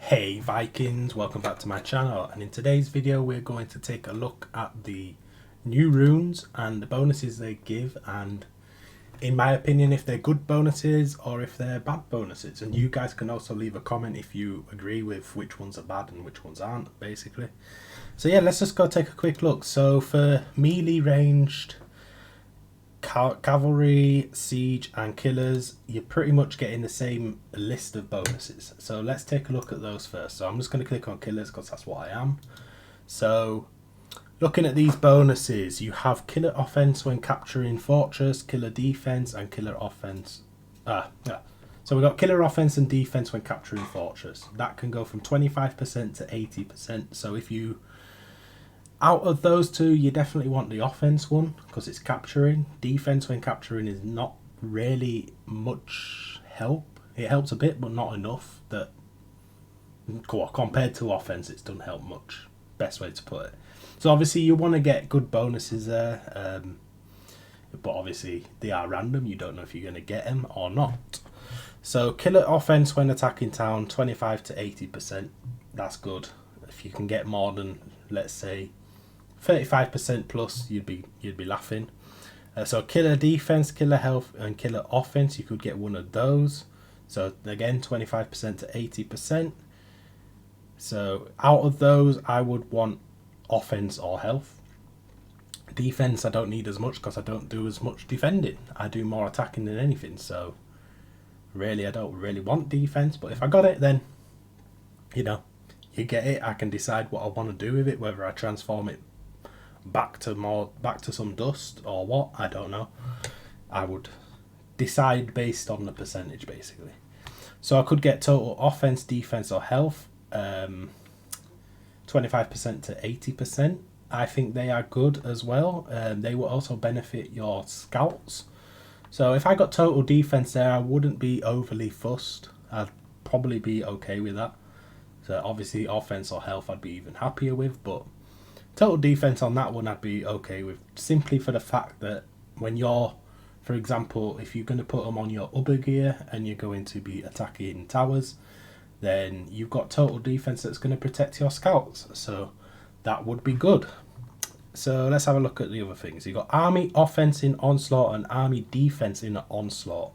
Hey Vikings, welcome back to my channel, and in today's video we're going to take a look at the new runes and the bonuses they give, and in my opinion if they're good bonuses or if they're bad bonuses. And you guys can also leave a comment if you agree with which ones are bad and which ones aren't, basically. So yeah, let's just go take a quick look. So for melee ranged cavalry, siege and killers, you're pretty much getting the same list of bonuses. So let's take a look at those first. So I'm just going to click on killers because that's what I am. So looking at these bonuses, you have killer offense when capturing fortress, killer defense and killer offense. So we've got killer offense and defense when capturing fortress. That can go from 25% to 80%. So if you out of those two, you definitely want the offense one because it's capturing. Defense when capturing is not really much help. It helps a bit, but not enough that compared to offense, it doesn't help much. Best way to put it. So obviously you want to get good bonuses there, but obviously they are random. You don't know if you're going to get them or not. So killer offense when attacking town, 25 to 80%. That's good. If you can get more than, let's say, 35% plus, you'd be laughing. So killer defense, killer health and killer offense, you could get one of those. So again, 25% to 80%. So out of those, I would want offense or health. Defense I don't need as much because I don't do as much defending. I do more attacking than anything, so really I don't really want defense. But if I got it, then you get it. I can decide what I want to do with it, whether I transform it back to some dust or what, I don't know. I would decide based on the percentage, basically. So I could get total offense, defense or health, 25% to 80%. I think they are good as well. They will also benefit your scouts. So if I got total defense there, I wouldn't be overly fussed. I'd probably be okay with that. So obviously offense or health I'd be even happier with, but total defense on that one I'd be okay with, simply for the fact that when you're, for example, if you're going to put them on your upper gear and you're going to be attacking towers, then you've got total defense that's going to protect your scouts, so that would be good. So let's have a look at the other things. You've got army offense in onslaught and army defense in onslaught.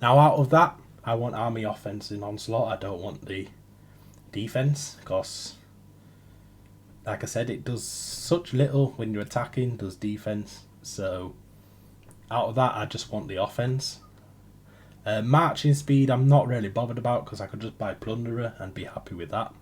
Now out of that, I want army offense in onslaught. I don't want the defense because, like I said, it does such little when you're attacking, does defense. So out of that, I just want the offense. Marching speed, I'm not really bothered about because I could just buy Plunderer and be happy with that.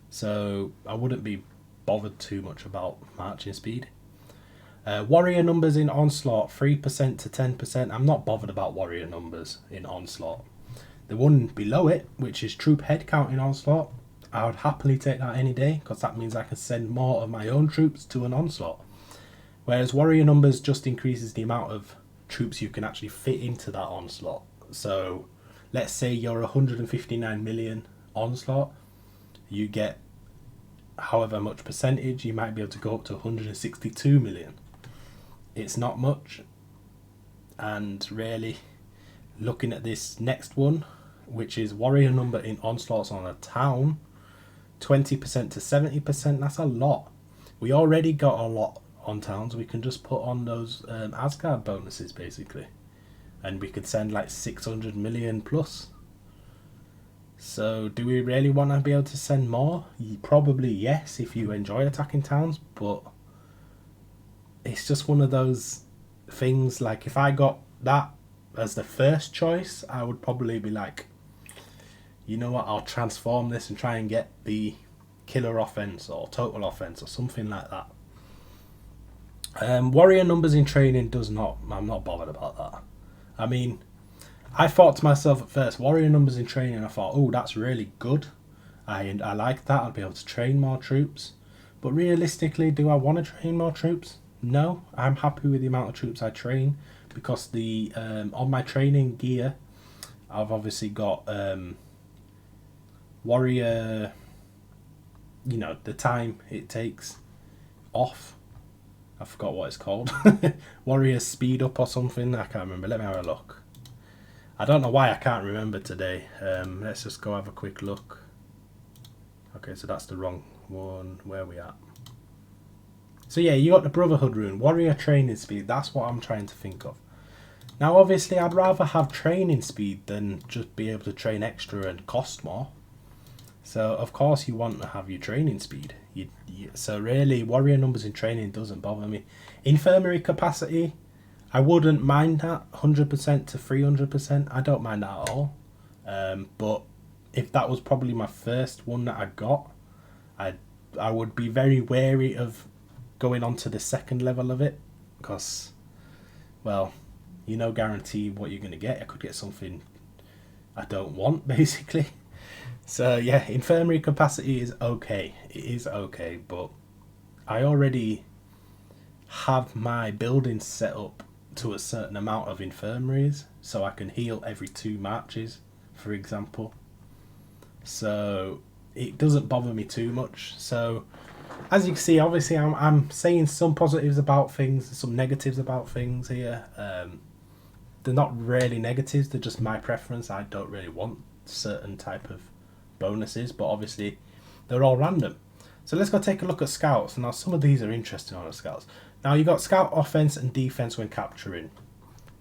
So I wouldn't be bothered too much about marching speed. Warrior numbers in onslaught, 3% to 10%. I'm not bothered about warrior numbers in onslaught. The one below it, which is troop head count in onslaught, I would happily take that any day because that means I can send more of my own troops to an onslaught. Whereas warrior numbers just increases the amount of troops you can actually fit into that onslaught. So let's say you're 159 million onslaught, you get however much percentage, you might be able to go up to 162 million. It's not much. And really, looking at this next one, which is warrior number in onslaughts on a town, 20% to 70%, that's a lot. We already got a lot on towns. We can just put on those Asgard bonuses, basically. And we could send like 600 million plus. So do we really want to be able to send more? Probably yes, if you enjoy attacking towns, but it's just one of those things. Like if I got that as the first choice, I would probably be like, you know what, I'll transform this and try and get the killer offense or total offense or something like that. Warrior numbers in training I'm not bothered about that. I mean, I thought to myself at first, warrior numbers in training, I thought, oh, that's really good. I like that, I'll be able to train more troops. But realistically, do I want to train more troops? No, I'm happy with the amount of troops I train because the on my training gear, I've obviously got warrior, the time it takes off. I forgot what it's called. Warrior speed up or something. I can't remember. Let me have a look. I don't know why I can't remember today. Let's just go have a quick look. Okay, so that's the wrong one. Where are we at? So yeah, you got the Brotherhood rune, warrior training speed. That's what I'm trying to think of. Now, obviously, I'd rather have training speed than just be able to train extra and cost more. So, of course, you want to have your training speed. So, really, warrior numbers in training doesn't bother me. Infirmary capacity, I wouldn't mind that 100% to 300%. I don't mind that at all. But if that was probably my first one that I got, I would be very wary of going on to the second level of it. Because, well, you no guarantee what you're going to get. I could get something I don't want, basically. So yeah, infirmary capacity is okay. It is okay, but I already have my building set up to a certain amount of infirmaries, so I can heal every 2 marches, for example. So it doesn't bother me too much. So as you can see, obviously I'm saying some positives about things, some negatives about things here. They're not really negatives, they're just my preference. I don't really want certain type of bonuses, but obviously they're all random. So let's go take a look at scouts. Now some of these are interesting on the scouts. Now you got scout offense and defense when capturing.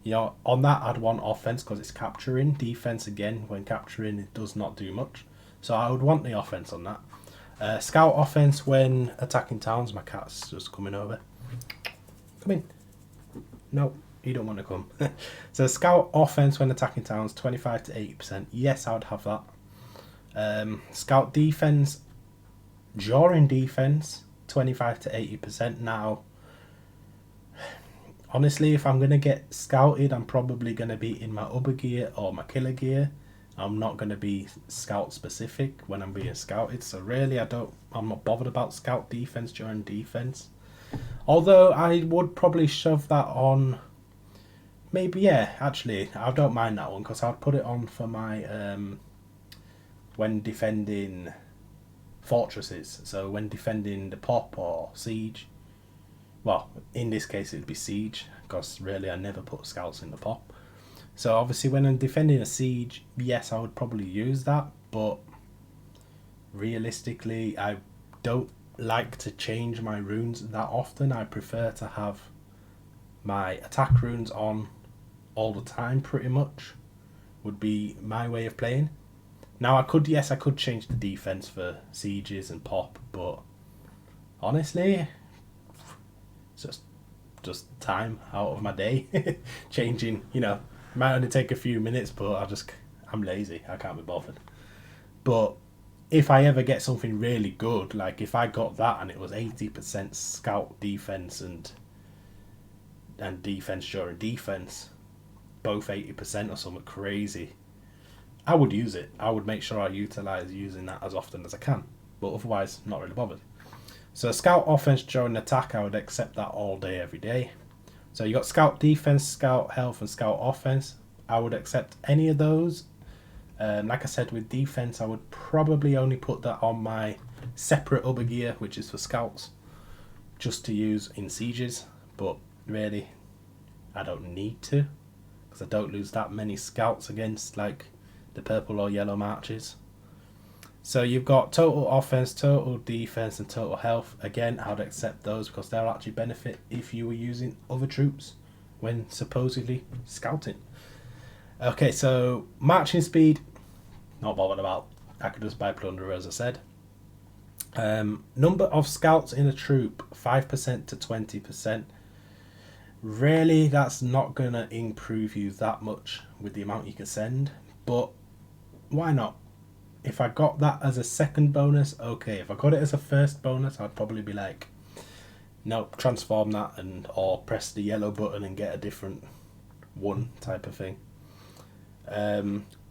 You know, on that I'd want offense because it's capturing. Defense again, when capturing, it does not do much. So I would want the offense on that. Scout offense when attacking towns. My cat's just coming over. Come in. No. You don't want to come. So scout offense when attacking towns, 25 to 80%. Yes, I would have that. Scout defense during defense, 25 to 80%. Now, honestly, if I'm going to get scouted, I'm probably going to be in my upper gear or my killer gear. I'm not going to be scout specific when I'm being scouted. So really, I'm not bothered about scout defense during defense. Although I would probably shove that on. Maybe, yeah, actually, I don't mind that one because I'd put it on for my, when defending fortresses. So when defending the pop or siege, well, in this case it'd be siege because really I never put scouts in the pop. So obviously when I'm defending a siege, yes, I would probably use that, but realistically, I don't like to change my runes that often. I prefer to have my attack runes on all the time, pretty much would be my way of playing. Now I could change the defense for sieges and pop, but honestly, it's just time out of my day. Changing, you know, it might only take a few minutes, but I'm lazy, I can't be bothered. But if I ever get something really good, like if I got that and it was 80% scout defense and defense during defense, both 80% or something crazy, I would use it. I would make sure I utilize using that as often as I can, but otherwise not really bothered. So scout offense during attack, I would accept that all day every day. So you got scout defense, scout health and scout offense. I would accept any of those. Like I said, with defense I would probably only put that on my separate upper gear, which is for scouts, just to use in sieges, but really I don't need to, because I don't lose that many scouts against like the purple or yellow marches. So you've got total offense, total defense and total health. Again, I would accept those because they'll actually benefit if you were using other troops when supposedly scouting. Okay, so marching speed, not bothered about. I could just buy plunder, as I said. Number of scouts in a troop, 5% to 20%. Really, that's not going to improve you that much with the amount you can send, but why not? If I got that as a second bonus, okay. If I got it as a first bonus, I'd probably be like, no, transform that or press the yellow button and get a different one type of thing.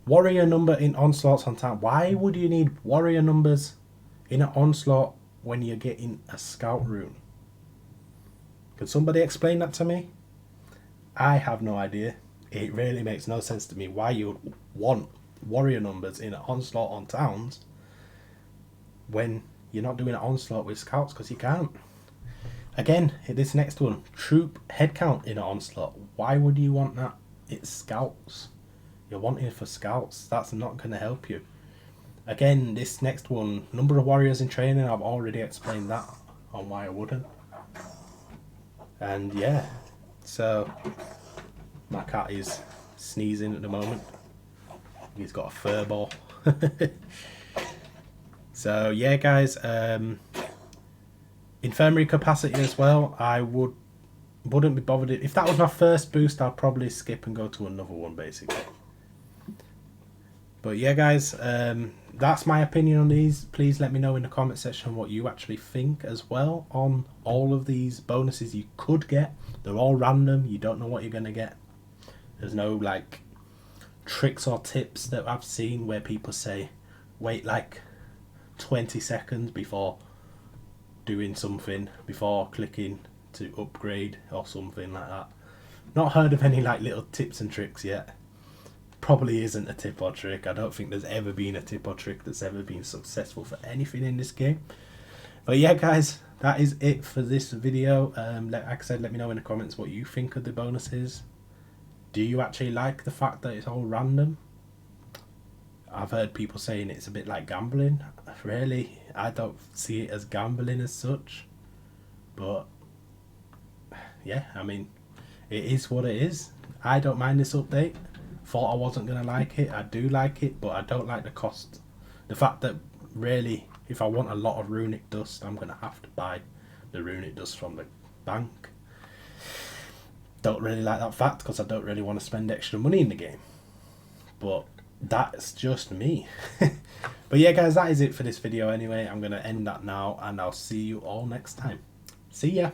Warrior number in onslaughts on town. Why would you need warrior numbers in an onslaught when you're getting a scout rune? Can somebody explain that to me? I have no idea. It really makes no sense to me why you would want warrior numbers in an onslaught on towns when you're not doing an onslaught with scouts, because you can't. Again, this next one, troop headcount in an onslaught. Why would you want that? It's scouts. You're wanting it for scouts. That's not going to help you. again, this next one, number of warriors in training, I've already explained that on why I wouldn't. And yeah, so my cat is sneezing at the moment. He's got a fur ball. So yeah, guys, infirmary capacity as well. I wouldn't be bothered. If that was my first boost, I'd probably skip and go to another one, basically. But yeah, guys, that's my opinion on these. Please let me know in the comment section what you actually think as well on all of these bonuses you could get. They're all random. You don't know what you're going to get. There's no like tricks or tips that I've seen where people say wait like 20 seconds before doing something, before clicking to upgrade or something like that. Not heard of any like little tips and tricks yet. Probably isn't a tip or trick. I don't think there's ever been a tip or trick that's ever been successful for anything in this game. But yeah, guys, that is it for this video. Like I said, let me know in the comments what you think of the bonuses. Do you actually like the fact that it's all random? I've heard people saying it's a bit like gambling. Really, I don't see it as gambling as such. But yeah, I mean, it is what it is. I don't mind this update. Thought I wasn't going to like it. I do like it, but I don't like the cost. The fact that really, if I want a lot of runic dust, I'm going to have to buy the runic dust from the bank. Don't really like that fact because I don't really want to spend extra money in the game. But that's just me. But yeah, guys, that is it for this video anyway. I'm going to end that now, and I'll see you all next time. See ya.